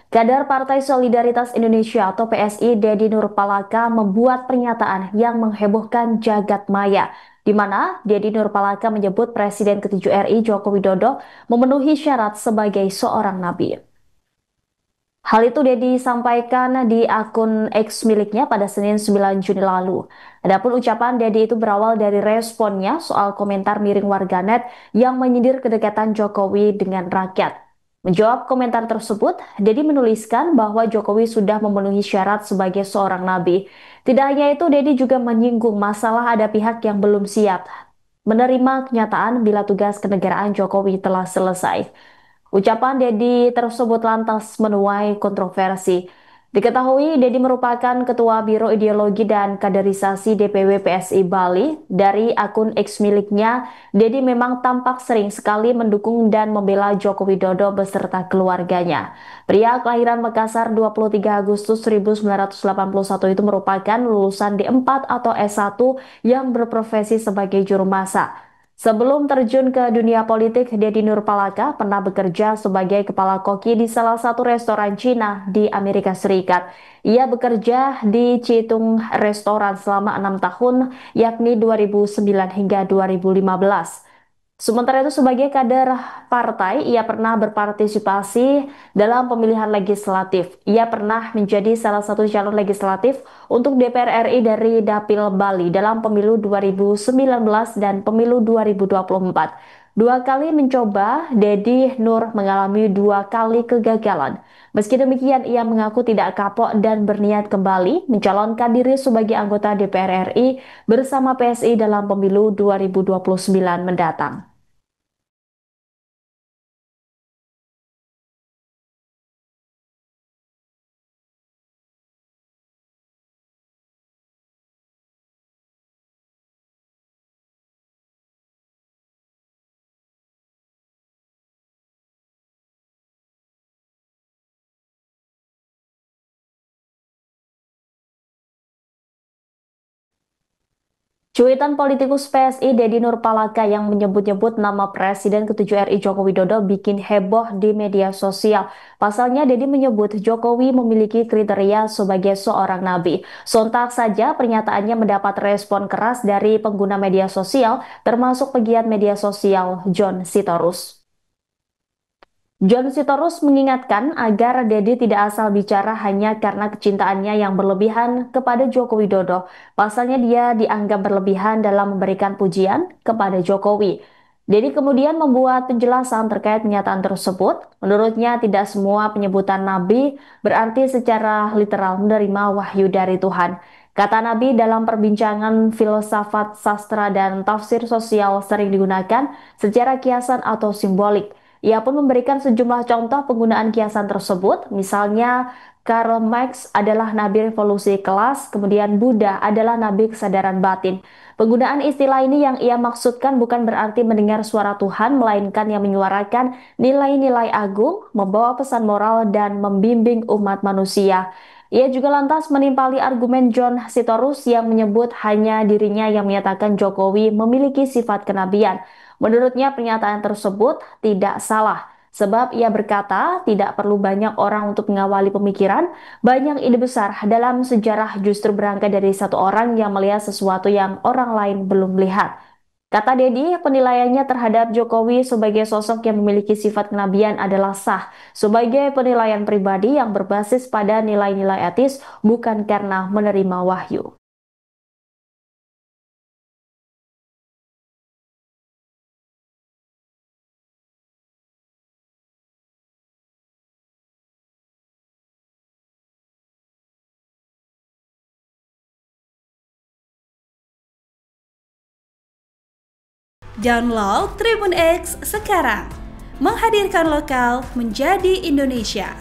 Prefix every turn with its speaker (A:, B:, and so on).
A: Kader Partai Solidaritas Indonesia atau PSI Dedi Nurpalaka membuat pernyataan yang menghebohkan jagat maya, di mana Dedi Nurpalaka menyebut Presiden ke-7 RI Joko Widodo memenuhi syarat sebagai seorang nabi. Hal itu Dedi sampaikan di akun X miliknya pada Senin 9 Juni lalu. Adapun ucapan Dedi itu berawal dari responnya soal komentar miring warganet yang menyindir kedekatan Jokowi dengan rakyat. Menjawab komentar tersebut, Dedi menuliskan bahwa Jokowi sudah memenuhi syarat sebagai seorang nabi. Tidak hanya itu, Dedi juga menyinggung masalah ada pihak yang belum siap menerima kenyataan bila tugas kenegaraan Jokowi telah selesai. Ucapan Dedi tersebut lantas menuai kontroversi. Diketahui Dedi merupakan Ketua Biro Ideologi dan Kaderisasi DPW PSI Bali. Dari akun X miliknya, Dedi memang tampak sering sekali mendukung dan membela Joko Widodo beserta keluarganya. Pria kelahiran Makassar 23 Agustus 1981 itu merupakan lulusan D4 atau S1 yang berprofesi sebagai juru masak. Sebelum terjun ke dunia politik, Dedi Nurpalaka pernah bekerja sebagai kepala koki di salah satu restoran Cina di Amerika Serikat. Ia bekerja di Citung Restoran selama 6 tahun, yakni 2009 hingga 2015. Sementara itu sebagai kader partai, ia pernah berpartisipasi dalam pemilihan legislatif. Ia pernah menjadi salah satu calon legislatif untuk DPR RI dari Dapil Bali dalam pemilu 2019 dan pemilu 2024. Dua kali mencoba, Dedi Nur mengalami dua kali kegagalan. Meski demikian, ia mengaku tidak kapok dan berniat kembali mencalonkan diri sebagai anggota DPR RI bersama PSI dalam pemilu 2029 mendatang. Cuitan politikus PSI Dedi Nurpalaka yang menyebut-nyebut nama Presiden ke-7 RI Joko Widodo bikin heboh di media sosial. Pasalnya Dedi menyebut Jokowi memiliki kriteria sebagai seorang nabi. Sontak saja pernyataannya mendapat respon keras dari pengguna media sosial, termasuk pegiat media sosial John Sitorus. John Sitorus mengingatkan agar Dedi tidak asal bicara hanya karena kecintaannya yang berlebihan kepada Joko Widodo. Pasalnya dia dianggap berlebihan dalam memberikan pujian kepada Jokowi. Dedi kemudian membuat penjelasan terkait pernyataan tersebut. Menurutnya tidak semua penyebutan Nabi berarti secara literal menerima wahyu dari Tuhan. Kata Nabi dalam perbincangan filsafat, sastra, dan tafsir sosial sering digunakan secara kiasan atau simbolik. Ia pun memberikan sejumlah contoh penggunaan kiasan tersebut, misalnya Karl Marx adalah nabi revolusi kelas, kemudian Buddha adalah nabi kesadaran batin. Penggunaan istilah ini yang ia maksudkan bukan berarti mendengar suara Tuhan, melainkan yang menyuarakan nilai-nilai agung, membawa pesan moral, dan membimbing umat manusia. Ia juga lantas menimpali argumen John Sitorus yang menyebut hanya dirinya yang menyatakan Jokowi memiliki sifat kenabian. Menurutnya pernyataan tersebut tidak salah, sebab ia berkata tidak perlu banyak orang untuk mengawali pemikiran, banyak ide besar dalam sejarah justru berangkat dari satu orang yang melihat sesuatu yang orang lain belum lihat. Kata Dedi, penilaiannya terhadap Jokowi sebagai sosok yang memiliki sifat kenabian adalah sah, sebagai penilaian pribadi yang berbasis pada nilai-nilai etis, bukan karena menerima wahyu.
B: Download Tribun X sekarang, menghadirkan lokal menjadi Indonesia.